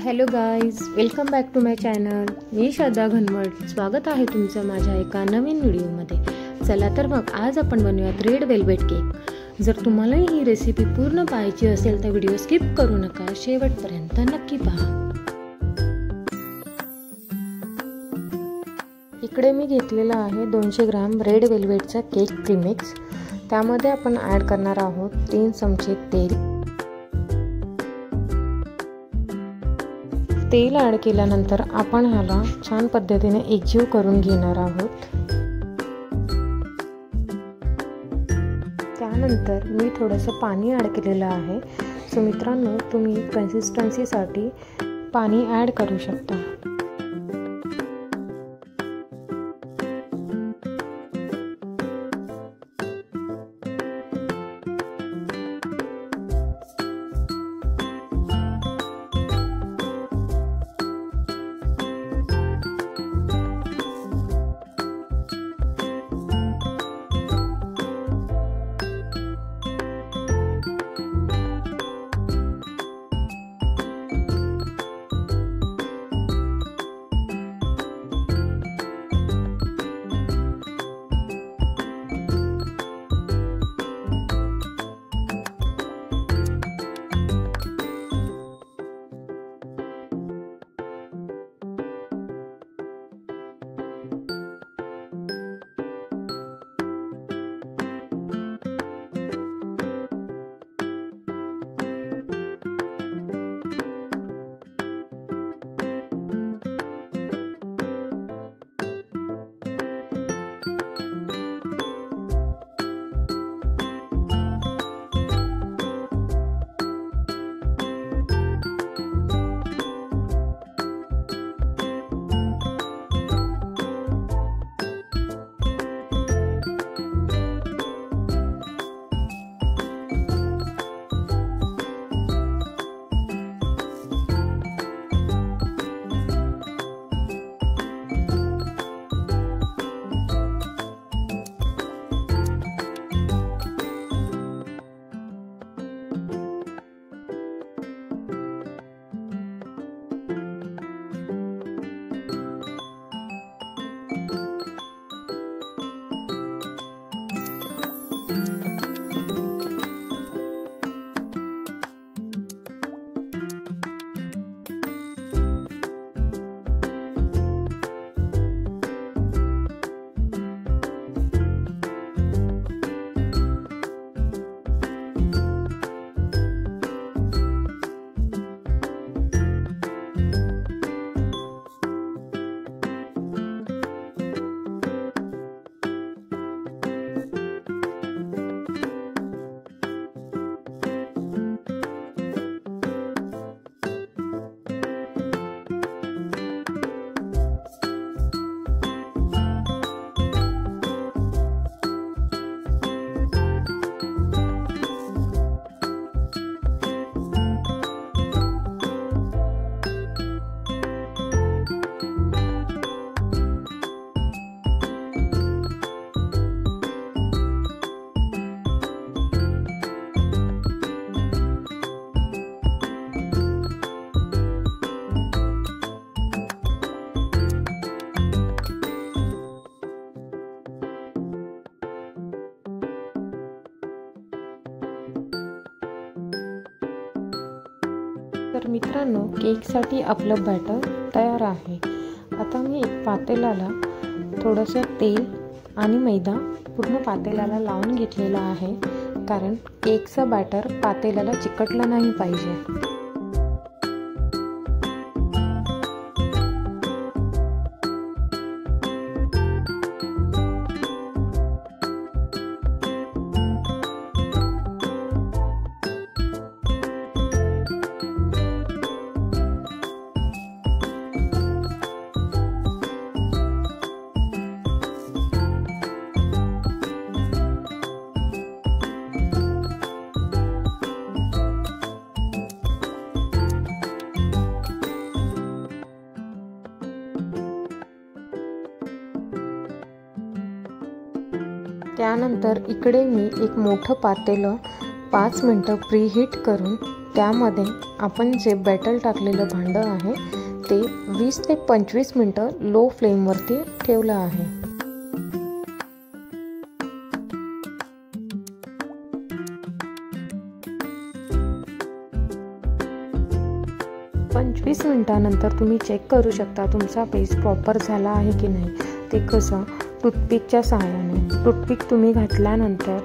Hello guys, welcome back to my channel. मी श्रद्धा घनवट. स्वागत आहे तुमचं माझ्या एका नवीन व्हिडिओमध्ये. चला तर मग आज आपण बनवूयात रेड वेल्वेट केक. जर तुम्हालाही ही रेसिपी पूर्ण पाहायची असेल तर व्हिडिओ स्किप करू नका, शेवटपर्यंत नक्की पहा. इकडे मी घेतलेला आहे 200 ग्राम रेड वेल्वेटचा केक प्रीमिक्स. त्यामध्ये आपण ॲड करणार आहोत 3 चमचे तेल. तेल ॲड केल्यानंतर आपण ह्याला छान पद्धतीने एकजीव करून घेणार आहोत. त्यानंतर मी थोडंसं पाणी ॲड केलेलं आहे. सो मित्रांनो, तुम्ही कन्सिस्टन्सीसाठी पाणी ॲड करू शकता. तर मित्रांनो, केकसाठी आपलं बॅटर तयार आहे. आता मी एक पातेल्याला थोडंसं तेल आणि मैदा पूर्ण पातेल्याला लावून घेतलेला आहे, कारण केकचं बॅटर पातेल्याला चिकटलं नाही पाहिजे. त्यानंतर इकडे मी एक मोठं पातेलं 5 मिनटं प्रीहीट करून त्यामध्ये आपण जे बॅटर टाकलेलं भांडं आहे ते 20 ते 25 मिनटं लो फ्लेमवरती ठेवलं आहे. पंचवीस मिनिटानंतर तुम्ही चेक करू शकता तुमचा बेस प्रॉपर झाला आहे की नाही. ते कसं टूथपिकच्या सहाय्याने. टूथपिक तुम्ही घातल्यानंतर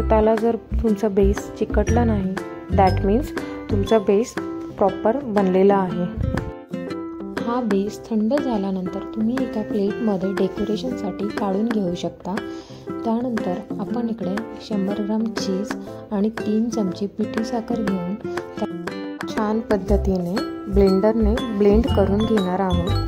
त्याला जर तुमचा बेस चिकटला नाही, दॅट मीन्स तुमचा बेस प्रॉपर बनलेला आहे. हा बेस थंड झाल्यानंतर तुम्ही एका प्लेटमध्ये डेकोरेशनसाठी काढून घेऊ शकता. त्यानंतर आपण इकडे 100 ग्राम चीज आणि 3 चमचे पिठी साखर घेऊन छान पद्धतीने ब्लेंडरने ब्लेंड करून घेणार आहोत.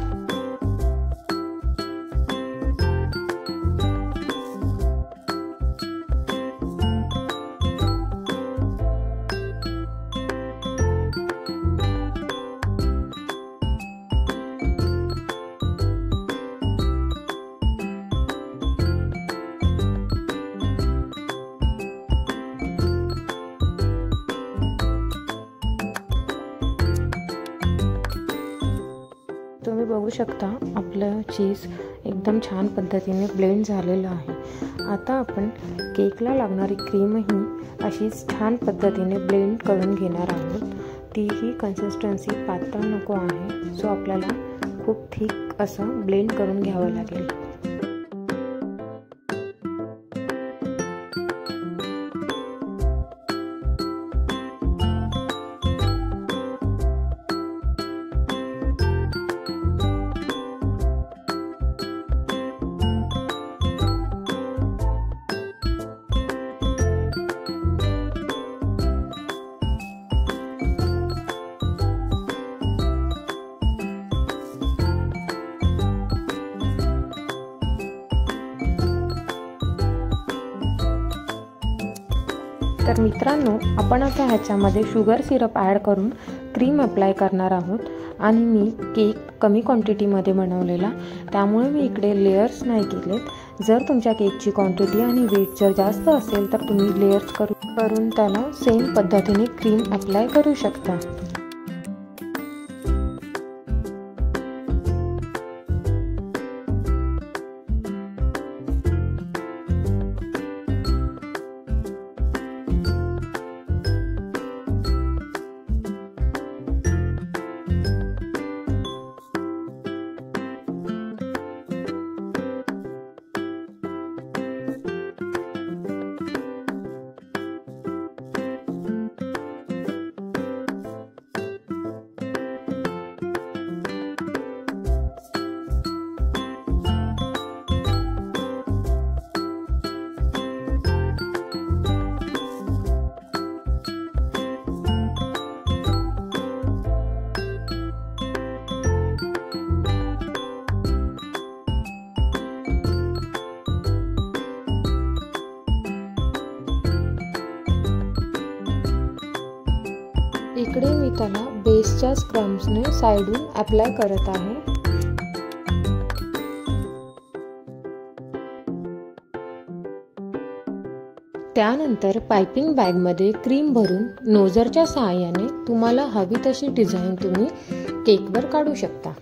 तुम्ही बघू शकता आपलं चीज एकदम छान पद्धतीने ब्लेंड झालेलं आहे. आता आपण केकला लागणारी क्रीमही अशीच छान पद्धतीने ब्लेंड करून घेणार आहोत. तीही कन्सिस्टन्सी पातळ नको आहे, सो आपल्याला खूप थिक असं ब्लेंड करून घ्यावं लागेल. तर मित्रांनो, आपण आता ह्याच्यामध्ये शुगर सिरप ॲड करून क्रीम अप्लाय करणार आहोत. आणि मी केक कमी क्वांटिटीमध्ये बनवलेला, त्यामुळे मी इकडे लेयर्स नाही केलेत. जर तुमच्या केकची क्वांटिटी आणि वेट जर जास्त असेल तर तुम्ही लेयर्स करून त्याला सेम पद्धतीने क्रीम अप्लाय करू शकता. इकडे मी त्याला बेसच्या स्क्रम्सने साइडून अप्लाय करत आहे. त्यानंतर पाइपिंग बॅगमध्ये क्रीम भरून नोझरच्या सहाय्याने तुम्हाला हवी तशी डिझाईन तुम्ही केकवर काढू शकता.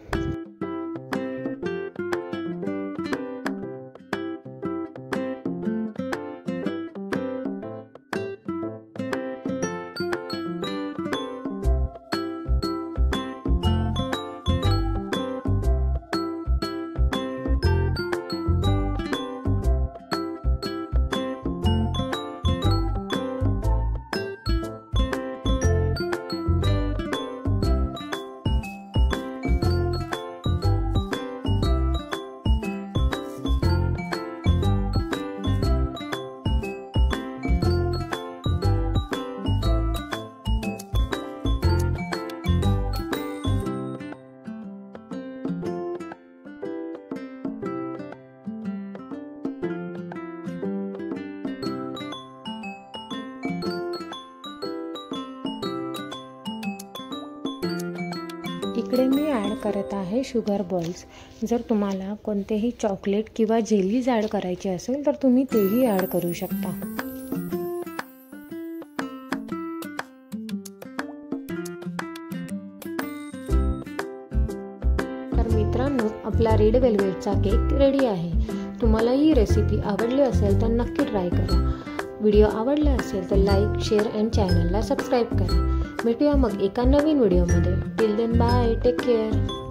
इकडे मी ॲड करत आहे शुगर बॉल्स. जर तुम्हाला कोणतेही चॉकलेट किंवा जेलीज ॲड करायचे असेल तर तुम्ही तेही ॲड करू शकता. मित्रांनो, आपला रेड वेल्वेटचा केक रेडी आहे. तुम्हाला ही रेसिपी आवडली असेल तर नक्की ट्राय करा. व्हिडिओ आवडला असेल तर लाईक, शेअर अँड चॅनलला सबस्क्राईब करा. भेटूया मग एका नवीन व्हिडिओमध्ये. Till then bye, take care.